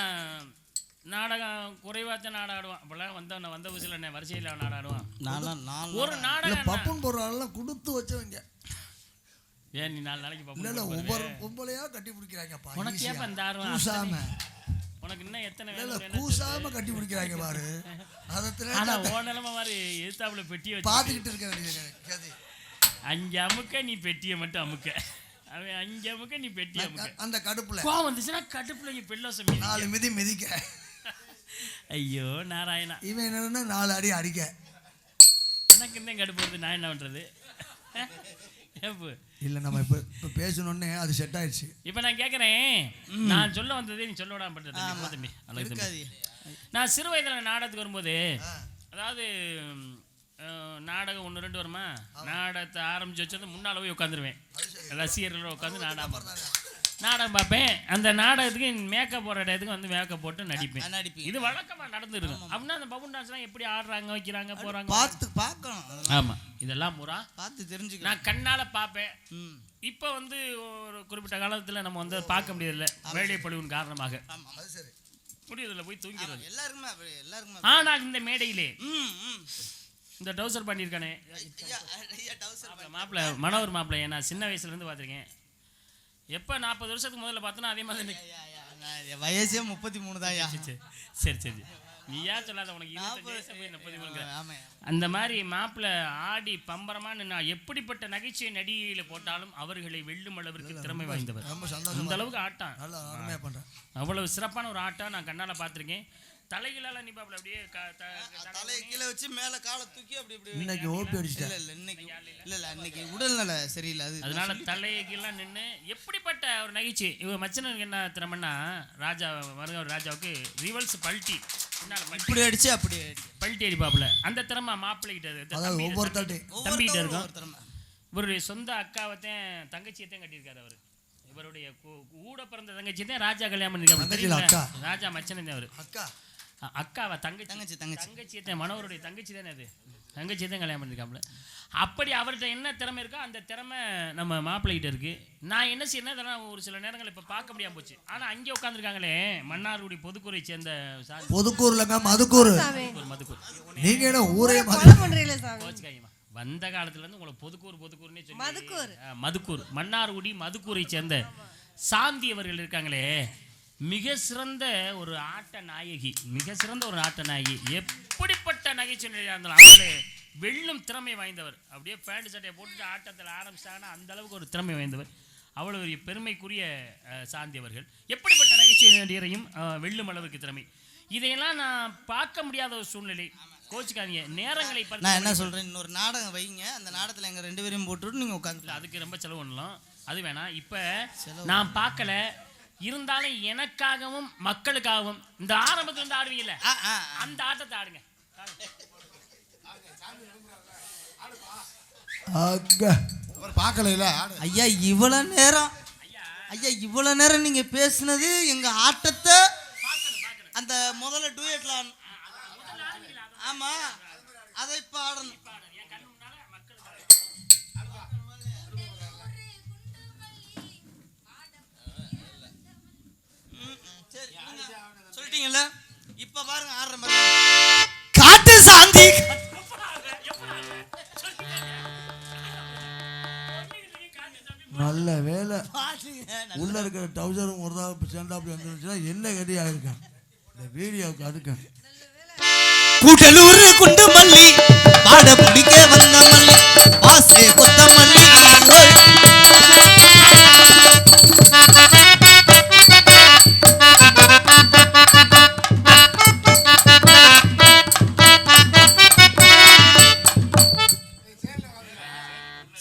நாடகம் குறைவாக நாடாடுவான். அப்போல்லாம் வந்த புதுசில் என்ன வரிசையில் நாடாடுவான். ஒரு நாடகம் பப்புன் போடுறாங்கலாம் கொடுத்து வச்சவங்க. ஏன் நீ 4 நாளைக்கு பப்பு இல்லை ஒவ்வொரு பொம்பளையா கட்டி பிடிக்கிறாங்கப்பா. உனக்கு ஏப்ப இந்த ஆர்வம்? கூசாம உனக்கு இன்னும் எத்தனை கூசாம கட்டி பிடிக்கிறாங்க பாரு. ஆனால் ஓ நிலமை மாதிரி எதிர்த்தாப்புல பெட்டியை பார்த்துக்கிட்டு இருக்க வேண்டியது. அங்கே அமுக்க நீ பெட்டியை மட்டும் அமுக்க, அவன் அங்கே அமுக்க நீ பெட்டி அமுக்க. அந்த கடுப்புல கோவம் வந்துச்சுன்னா கடுப்புல நீ பெல்லோசம் 4 மிதி மிதிக்க. ஐயோ நாராயணா, இவன் என்னன்னா 4 அடி அடிக்க. எனக்கு இன்னும் கடுப்பு வருது. நான் என்ன பண்றது? இல்லை நம்ம இப்போ பேசணுன்னே அது செட் ஆயிடுச்சு. இப்போ நான் கேட்குறேன், நான் சொல்ல வந்ததே நீ சொல்ல விடாம பண்ணுறது. நான் சிறு வயதில் நாடகத்துக்கு வரும்போது, அதாவது நாடகம் 1-2 வருமா, நாடகத்தை ஆரம்பிச்சு வச்சது முன்னால் போய் உட்காந்துருவேன். ரசிகர்களோட உட்காந்து நாடகம் பார்ப்பேன். அந்த நாடகத்துக்கு மேக்கப் போடுற இடத்துக்கு வந்து மேக்கப் போட்டு நடிப்பேன். இது வழக்கமாக நடந்துருக்கும். அப்படின்னா அந்த பபுன் டான்ஸ்லாம் எப்படி ஆடுறாங்க, வைக்கிறாங்க, போகிறாங்க பார்க்கணும். ஆமாம், இதெல்லாம் முறா பார்த்து தெரிஞ்சுக்க. நான் கண்ணால் பார்ப்பேன். இப்போ வந்து ஒரு குறிப்பிட்ட காலத்தில் நம்ம வந்து பார்க்க முடியதில்லை, வேலைப்பழுவின் காரணமாக. முடியதில்லை, போய் தூங்கிறது எல்லாருக்குமே. ஆனால் இந்த மேடையிலே இந்த டவுசர் பண்ணியிருக்கானே மாப்பிள்ளை, மனோர் மாப்பிள்ளை, நான் சின்ன வயசுலேருந்து பார்த்துருக்கேன். எப்போ 40 வருஷத்துக்கு முதல்ல பார்த்தோன்னா அதே மாதிரி வயசே 33 தான். சரி சரி, நீயா சொல்லாத, உனக்கு 33. அந்த மாதிரி மாப்பிள்ளை ஆடி பம்பரமான நான் எப்படிப்பட்ட நகைச்சுவை நடிகையில் போட்டாலும் அவர்களை வெல்லும் அளவிற்கு திறமை வாய்ந்தவர். அந்த அளவுக்கு ஆட்டம், அவ்வளவு சிறப்பான ஒரு ஆட்டம் நான் கண்ணால் பார்த்துருக்கேன். தலைகளால நீ பாப்பல அப்படியே தலையை கீழே வச்சு மேல காலை தூக்கி அப்படி இன்னைக்கு ஓபி அடிச்சிட்டேன். இல்ல இன்னைக்கு இல்ல இன்னைக்கு உடல்நல சரியில்லை, அதனால தலையை கீழே நின்று எப்படிப்பட்ட ஒரு நகைச்சுவை. இவ மச்சனுக்கு என்ன திறமைன்னா, ராஜா மருகவர் ராஜாவுக்கு ரிவல்ஸ் பல்ட்டி இப்படி அடிச்சு அப்படி பல்ட்டி அடிப்பாப்புல. அந்த திறமை மாப்பிள்ளைகிட்ட தம்பிக்கிட்ட இருக்கும். இவருடைய சொந்த அக்காவத்தையும் தங்கச்சியத்தையும் கட்டியிருக்காரு அவர். இவருடைய கூட பிறந்த தங்கச்சியத்தையும் ராஜா கல்யாணம் பண்ணிருக்காரு. ராஜா மச்சன் அவரு அக்காவை தங்கச்சியத்தை மனோருடைய தங்கச்சி தானே, அது தங்கச்சியத்தையும் கல்யாணம் பண்ணிருக்காப்புல. அப்படி அவர்கிட்ட என்ன திறமை இருக்கோ அந்த திறமை நம்ம மாப்பிள்ளைகிட்ட இருக்கு. நான் என்ன செய்யணும், அதெல்லாம் ஒரு சில நேரங்கள் இப்போ பார்க்க முடியாம போச்சு. ஆனால் அங்கே உட்காந்துருக்காங்களே மன்னார்குடி பொதுக்கூரை சேர்ந்த பொதுக்கூர்லங்க மதுக்கூர் நீங்க என்ன ஊரே வந்த காலத்துல இருந்து உங்களை பொதுக்கூர்னே சொல்லி மதுக்கூர் மன்னார்குடி மதுக்கூரை சேர்ந்த சாந்தி அவர்கள் இருக்காங்களே, மிக சிறந்த ஒரு ஆட்ட நாயகி, எப்படிப்பட்ட எப்படிப்பட்ட நகைச்சுவை இருந்தாலும் அவங்களே வெல்லும் திறமை வாய்ந்தவர். அப்படியே பேண்ட் சட்டையை போட்டுட்டு ஆட்டத்தில் ஆரம்பிச்சாங்கன்னா அந்த அளவுக்கு ஒரு திறமை வாய்ந்தவர். அவ்வளோ ஒரு பெருமைக்குரிய சார்ந்தவர்கள். எப்படிப்பட்ட நகைச்சுவை நடிகரையும் வெல்லும் அளவுக்கு திறமை. இதையெல்லாம் நான் பார்க்க முடியாத ஒரு சூழ்நிலை. கோச்சுக்காதீங்க, நேரங்களை நான் என்ன சொல்கிறேன், இன்னொரு நாடகம் வைங்க, அந்த நாடகத்தில் எங்கள் 2 பேரையும் போட்டுவிட்டு நீங்கள் உட்காந்துக்கலாம். அதுக்கு ரொம்ப செலவு பண்ணலாம், அது வேணாம். இப்போ நான் பார்க்கல, இருந்தாலும் எனக்காகவும் மக்களுக்காகவும் இந்த ஆரம்பத்துல இருந்து ஆடுவீங்கல்ல, அந்த ஆட்டத்தை ஆடுங்க. பார்க்கல ஐயா இவ்வளவு நேரம் நீங்க பேசுனது எங்க ஆட்டத்தை அந்த முதல்ல டூயட்ல. ஆமா, அதை இப்ப ஆடணும். சரி, சொல்லிட்டீங்கல்ல, இப்ப பாருங்க ஆடுற மாதிரி. காட்டு சாந்தி நல்ல வேலை. உள்ள இருக்கிற டவுசரும் ஒரு தான் சேர்ந்தாப்படி வந்துருச்சுன்னா என்ன கதி ஆயிருக்கேன் இந்த வீடியோவுக்கு. அதுக்கு கூட்டலூர் குண்டு மல்லி பாட பிடிக்க வந்த மல்லி வாசே கொத்த மல்லி.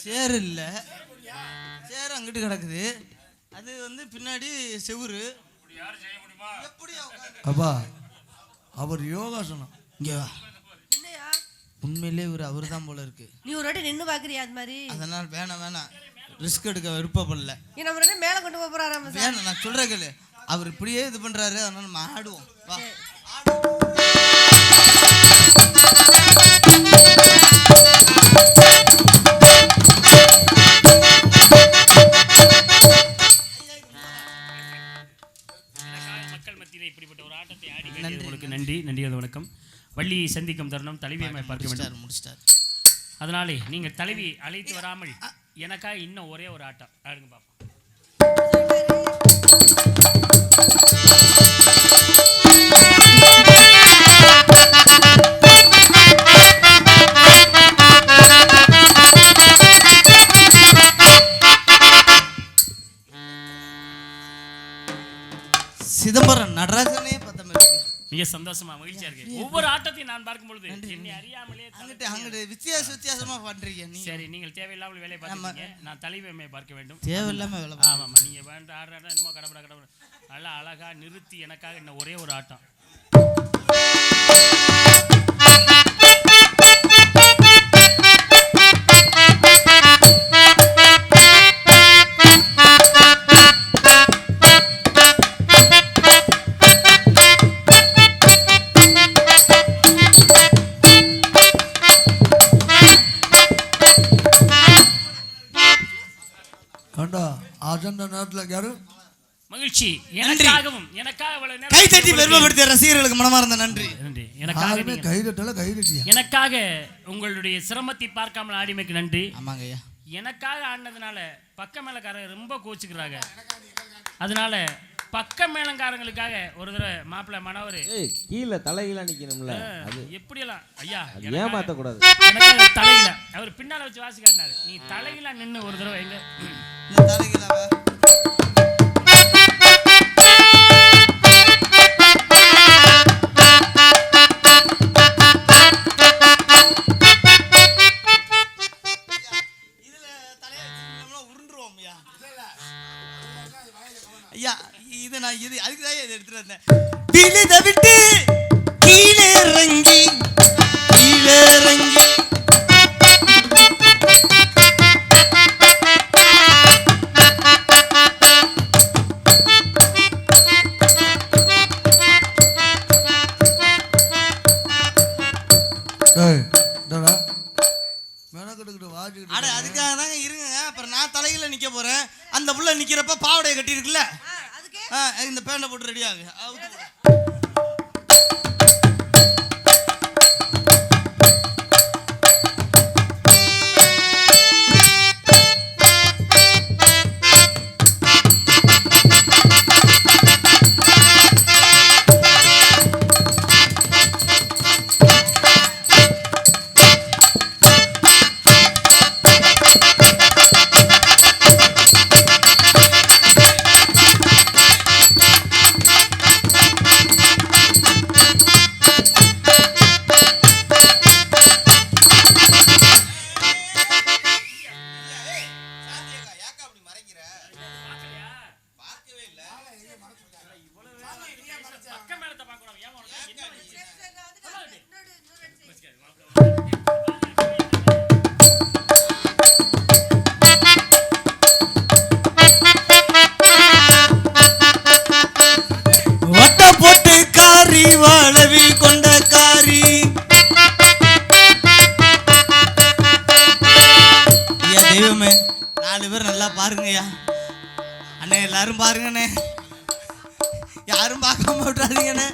சேர் இல்ல, சேர் அங்கிட்டு கிடக்குது, அது வந்து பின்னாடி செவுரு. அப்பா அவர் யோகாசனம் இங்க வா. என்னையா உண்மையிலே அவர் தான் போல இருக்கு. நீ ஒரு வாட்டி நின்று பாக்குறியா அது மாதிரி? அதனால் வேணாம் ரிஸ்க் எடுக்க விருப்பப்படல. நம்ம 2 மேல கொண்டு போக போறாராம் சார். வேணாம், நான் சொல்றேன் கேளு, அவர் இப்படியே இது பண்றாரு, அதனால நம்ம ஆடுவோம். வா. மக்கள் மத்தியில் இப்படிப்பட்ட ஒரு ஆட்டத்தை ஆடி உங்களுக்கு நன்றி. நன்றியது வணக்கம். வள்ளியை சந்திக்கும் தருணம் தலைவியை பார்க்க வேண்டும். முடிச்சிட்டார். அதனாலே நீங்கள் தலைவி அழைத்து வராமல் எனக்காக இன்னும் ஒரே ஒரு ஆட்டம் ஆடுங்க பாப்போம். சிதம்பரம் நடராஜனே பத்தம் இருக்கு. மிக சந்தோஷமா மகிழ்ச்சியா இருக்கு. ஒவ்வொரு ஆட்டத்தையும் நான் பார்க்கும் பொழுது என்னை அறியாமலே அங்கிட்டு வித்தியாசமா பண்றீங்க நீங்க. சரி, நீங்கள் தேவையில்லாமல் வேலை பார்க்கறீங்க, நான் தலைமையை பார்க்க வேண்டும். தேவையில்லாம வேலை. ஆமாம், நீங்க வேண்ட ஆடுறா என்னமோ கடப்பட நல்லா அழகா நிறுத்தி எனக்காக இன்னும் ஒரே ஒரு ஆட்டம். அஜெண்டா நேரத்தில் யாரு மகிழ்ச்சி. எனக்காகவும் எனக்காக கை தட்டி பெருமைப்படுத்திய ரசிகர்களுக்கு மனமார்ந்த நன்றி. நன்றி. எனக்காக உங்களுடைய சிரமத்தை பார்க்காமல் ஆடிமைக்கு நன்றி. ஆமாங்க ஐயா, எனக்காக ஆடினதுனால பக்க மேலக்காரங்க ரொம்ப கோச்சுக்கிறாங்க. அதனால பக்க மேலங்காரங்களுக்காக ஒரு தடவை மாப்பிள்ளை மனவர் கீழே தலையில நிக்கணும்ல, அது எப்படியெல்லாம் ஐயா ஏமாத்த கூடாது. தலையில அவர் பின்னால வச்சு வாசி காட்டினாரு. நீ தலையில நின்று ஒரு தடவை எங்க தலைகளாவா ஐயா, இது நான் இது அதுக்குதான் இதை எடுத்துட்டு வந்தேன். விழுத விட்டு கீழே இறங்கி அதுக்காக தாங்க இருங்க. அப்புறம் நான் தலையில நிக்க போறேன். அந்த புள்ள நிக்கிறப்ப பாவடையை கட்டி இருக்குல்ல, இந்த பேண்டை போட்டு ரெடி ஆகு. பேரும் நல்லா பாருங்கய்யா. அண்ணே எல்லாரும் பாருங்கண்ணே, யாரும் பார்க்காம விட்டுறாதீங்கண்ணே.